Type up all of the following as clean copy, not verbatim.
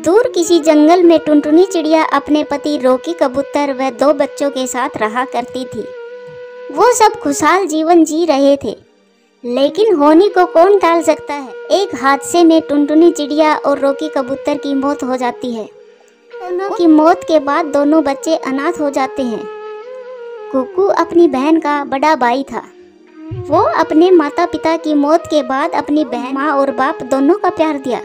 दूर किसी जंगल में टुनटुनी चिड़िया अपने पति रॉकी कबूतर व 2 बच्चों के साथ रहा करती थी। वो सब खुशहाल जीवन जी रहे थे, लेकिन होनी को कौन टाल सकता है। एक हादसे में टुनटुनी चिड़िया और रॉकी कबूतर की मौत हो जाती है। दोनों की मौत के बाद दोनों बच्चे अनाथ हो जाते हैं। कुकू अपनी बहन का बड़ा भाई था। वो अपने माता पिता की मौत के बाद अपनी बहन, माँ और बाप दोनों का प्यार दिया।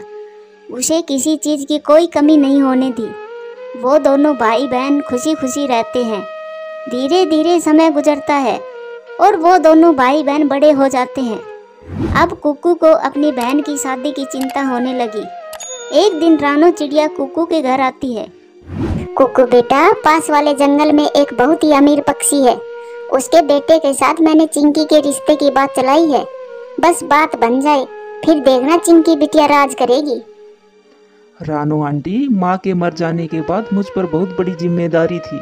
उसे किसी चीज़ की कोई कमी नहीं होने दी। वो दोनों भाई बहन खुशी खुशी रहते हैं। धीरे धीरे समय गुजरता है और वो दोनों भाई बहन बड़े हो जाते हैं। अब कुकू को अपनी बहन की शादी की चिंता होने लगी। एक दिन रानो चिड़िया कुकू के घर आती है। कुकू बेटा, पास वाले जंगल में एक बहुत ही अमीर पक्षी है। उसके बेटे के साथ मैंने चिंकी के रिश्ते की बात चलाई है। बस बात बन जाए, फिर देखना चिंकी बिटिया राज करेगी। रानो आंटी, माँ के मर जाने के बाद मुझ पर बहुत बड़ी जिम्मेदारी थी।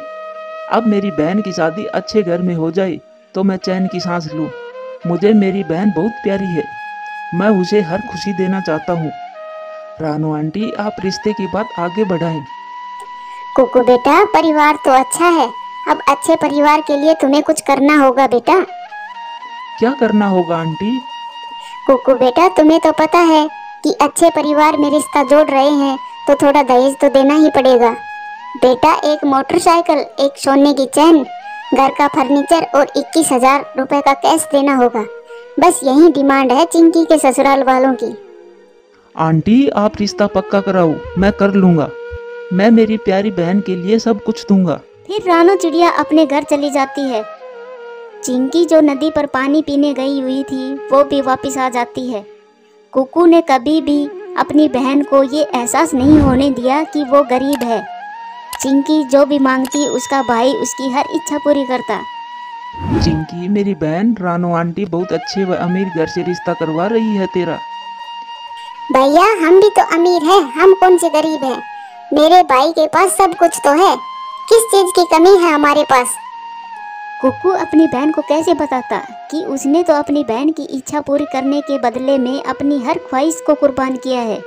अब मेरी बहन की शादी अच्छे घर में हो जाए तो मैं चैन की सांस लूँ। मुझे मेरी बहन बहुत प्यारी है। मैं उसे हर खुशी देना चाहता हूँ। रानो आंटी, आप रिश्ते की बात आगे बढ़ाएं। कुकू बेटा, परिवार तो अच्छा है। अब अच्छे परिवार के लिए तुम्हें कुछ करना होगा बेटा। क्या करना होगा आंटी? कुकू बेटा, तुम्हें तो पता है कि अच्छे परिवार में रिश्ता जोड़ रहे हैं तो थोड़ा दहेज तो देना ही पड़ेगा। बेटा, एक मोटरसाइकिल, एक सोने की चैन, घर का फर्नीचर और 21,000 रुपए का कैश देना होगा। बस यही डिमांड है चिंकी के ससुराल वालों की। आंटी, आप रिश्ता पक्का कराओ, मैं कर लूँगा। मैं मेरी प्यारी बहन के लिए सब कुछ दूंगा। फिर रानो चिड़िया अपने घर चली जाती है। चिंकी जो नदी पर पानी पीने गई हुई थी वो भी वापस आ जाती है। कुकू ने कभी भी अपनी बहन को ये एहसास नहीं होने दिया कि वो गरीब है। चिंकी जो भी मांगती उसका भाई उसकी हर इच्छा पूरी करता। चिंकी, मेरी बहन रानो आंटी बहुत अच्छे व अमीर घर से रिश्ता करवा रही है तेरा। भैया, हम भी तो अमीर हैं, हम कौन से गरीब हैं। मेरे भाई के पास सब कुछ तो है, किस चीज की कमी है हमारे पास। कुकू अपनी बहन को कैसे बताता कि उसने तो अपनी बहन की इच्छा पूरी करने के बदले में अपनी हर ख्वाहिश को कुर्बान किया है।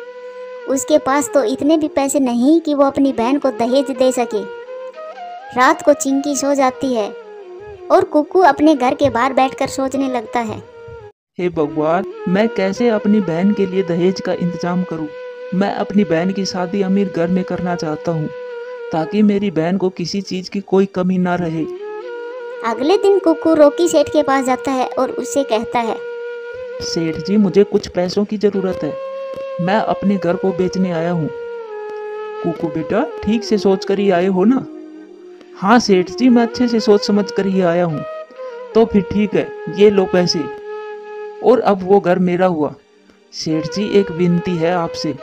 उसके पास तो इतने भी पैसे नहीं कि वो अपनी बहन को दहेज दे सके। रात को चिंकी सो जाती है और कुकू अपने घर के बाहर बैठकर सोचने लगता है, हे भगवान, मैं कैसे अपनी बहन के लिए दहेज का इंतजाम करूं। मैं अपनी बहन की शादी अमीर घर में करना चाहता हूं ताकि मेरी बहन को किसी चीज की कोई कमी ना रहे। अगले दिन कुकू रॉकी सेठ के पास जाता है और उससे कहता है, सेठ जी, मुझे कुछ पैसों की जरूरत है। मैं अपने घर को बेचने आया हूँ। कुकू बेटा, ठीक से सोच कर ही आए हो ना? हाँ सेठ जी, मैं अच्छे से सोच समझ कर ही आया हूँ। तो फिर ठीक है, ये लो पैसे। और अब वो घर मेरा हुआ। सेठ जी, एक विनती है आपसे,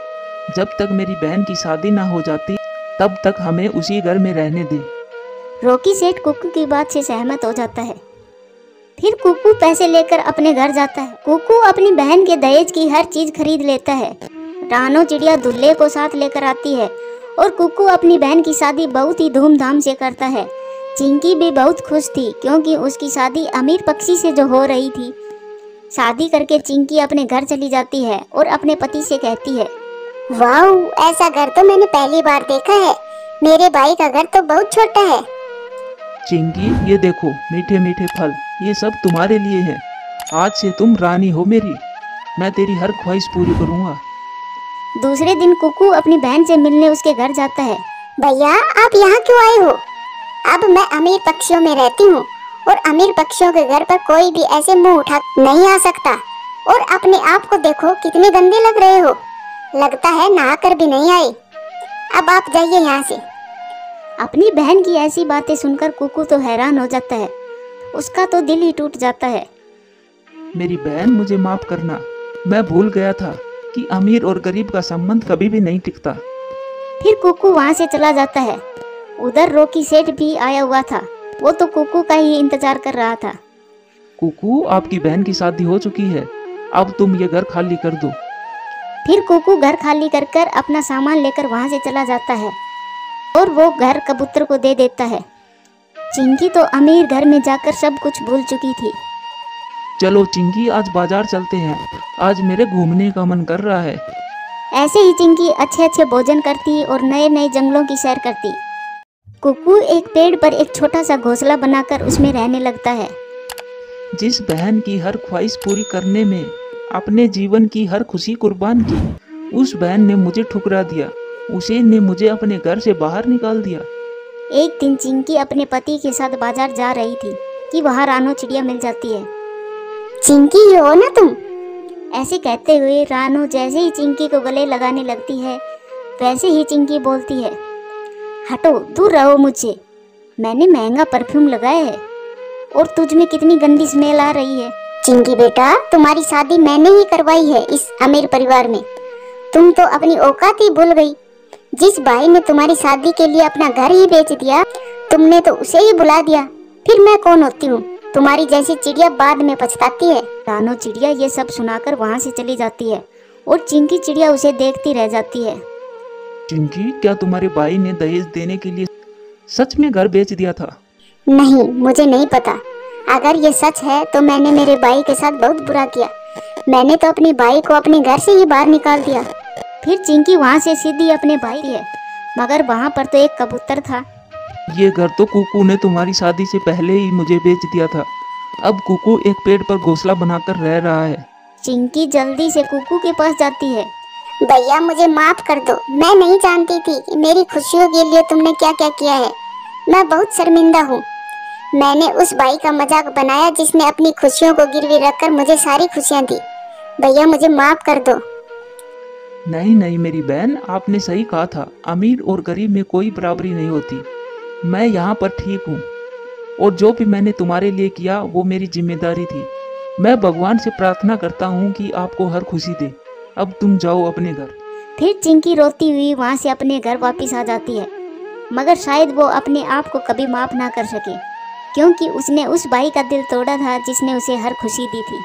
जब तक मेरी बहन की शादी ना हो जाती तब तक हमें उसी घर में रहने दें। रॉकी सेठ कुकू की बात से सहमत हो जाता है। फिर कुकू पैसे लेकर अपने घर जाता है। कुकू अपनी बहन के दहेज की हर चीज खरीद लेता है। रानो चिड़िया दूल्हे को साथ लेकर आती है और कुकू अपनी बहन की शादी बहुत ही धूमधाम से करता है। चिंकी भी बहुत खुश थी क्योंकि उसकी शादी अमीर पक्षी से जो हो रही थी। शादी करके चिंकी अपने घर चली जाती है और अपने पति से कहती है, वाह, ऐसा घर तो मैंने पहली बार देखा है। मेरे भाई का घर तो बहुत छोटा है। चिंकी, ये देखो मीठे मीठे फल, ये सब तुम्हारे लिए हैं। आज से तुम रानी हो मेरी। मैं तेरी हर ख्वाहिश पूरी करूंगा। दूसरे दिन कुकू अपनी बहन से मिलने उसके घर जाता है। भैया, आप यहाँ क्यों आए हो? अब मैं अमीर पक्षियों में रहती हूँ और अमीर पक्षियों के घर पर कोई भी ऐसे मुंह उठा नहीं आ सकता। और अपने आप को देखो, कितने गंदे लग रहे हो। लगता है नहाकर भी नहीं आए। अब आप जाइए यहाँ से। अपनी बहन की ऐसी बातें सुनकर कुकू तो हैरान हो जाता है। उसका तो दिल ही टूट जाता है। मेरी बहन, मुझे माफ करना। मैं भूल गया था कि अमीर और गरीब का संबंध कभी भी नहीं टिकता। फिर कुकू वहाँ से चला जाता है। उधर रॉकी सेठ भी आया हुआ था। वो तो कुकू का ही इंतजार कर रहा था। कुकू, आपकी बहन की शादी हो चुकी है। अब तुम ये घर खाली कर दो। फिर कुकू घर खाली कर कर अपना सामान लेकर वहाँ से चला जाता है और वो घर कबूतर को दे देता है। चिंकी तो अमीर घर में जाकर सब कुछ भूल चुकी थी। चलो चिंकी, आज बाजार चलते हैं। आज मेरे घूमने का मन कर रहा है। ऐसे ही चिंकी अच्छे अच्छे भोजन करती और नए नए जंगलों की सैर करती। कुकू एक पेड़ पर एक छोटा सा घोंसला बनाकर उसमें रहने लगता है। जिस बहन की हर ख्वाहिश पूरी करने में अपने जीवन की हर खुशी कुर्बान की, उस बहन ने मुझे ठुकरा दिया, उसे ने मुझे अपने घर से बाहर निकाल दिया। एक दिन चिंकी अपने पति के साथ बाजार जा रही थी कि वहाँ रानो चिड़िया मिल जाती है। चिंकी ये हो ना तुम? ऐसे कहते हुए रानो जैसे ही चिंकी को गले लगाने लगती है, वैसे ही चिंकी बोलती है, हटो, दूर रहो मुझसे, मैंने महंगा परफ्यूम लगाया है और तुझ में कितनी गंदी स्मेल आ रही है। चिंकी बेटा, तुम्हारी शादी मैंने ही करवाई है इस अमीर परिवार में। तुम तो अपनी औकात ही भूल गई। जिस भाई ने तुम्हारी शादी के लिए अपना घर ही बेच दिया, तुमने तो उसे ही बुला दिया। फिर मैं कौन होती हूँ? तुम्हारी जैसी चिड़िया बाद में पछताती है। रानो चिड़िया ये सब सुनाकर वहाँ से चली जाती है और चिंकी चिड़िया उसे देखती रह जाती है। चिंकी, क्या तुम्हारे भाई ने दहेज देने के लिए सच में घर बेच दिया था? नहीं, मुझे नहीं पता। अगर ये सच है तो मैंने मेरे भाई के साथ बहुत बुरा किया। मैंने तो अपने भाई को अपने घर से ही बाहर निकाल दिया। फिर चिंकी वहाँ से सीधी अपने भाई है, मगर वहाँ पर तो एक कबूतर था। ये घर तो कुकू ने तुम्हारी शादी से पहले ही मुझे बेच दिया था। अब कुकू एक पेड़ पर घोंसला बनाकर रह रहा है। चिंकी जल्दी से कुकू के पास जाती है। भैया, मुझे माफ कर दो। मैं नहीं जानती थी कि मेरी खुशियों के लिए तुमने क्या क्या किया है। मैं बहुत शर्मिंदा हूँ। मैंने उस भाई का मजाक बनाया जिसने अपनी खुशियों को गिरवी रखकर मुझे सारी खुशियाँ दी। भैया, मुझे माफ कर दो। नहीं नहीं मेरी बहन, आपने सही कहा था, अमीर और गरीब में कोई बराबरी नहीं होती। मैं यहाँ पर ठीक हूँ और जो भी मैंने तुम्हारे लिए किया वो मेरी जिम्मेदारी थी। मैं भगवान से प्रार्थना करता हूँ कि आपको हर खुशी दे। अब तुम जाओ अपने घर। फिर चिंकी रोती हुई वहाँ से अपने घर वापस आ जाती है, मगर शायद वो अपने आप को कभी माफ ना कर सके, क्योंकि उसने उस भाई का दिल तोड़ा था जिसने उसे हर खुशी दी थी।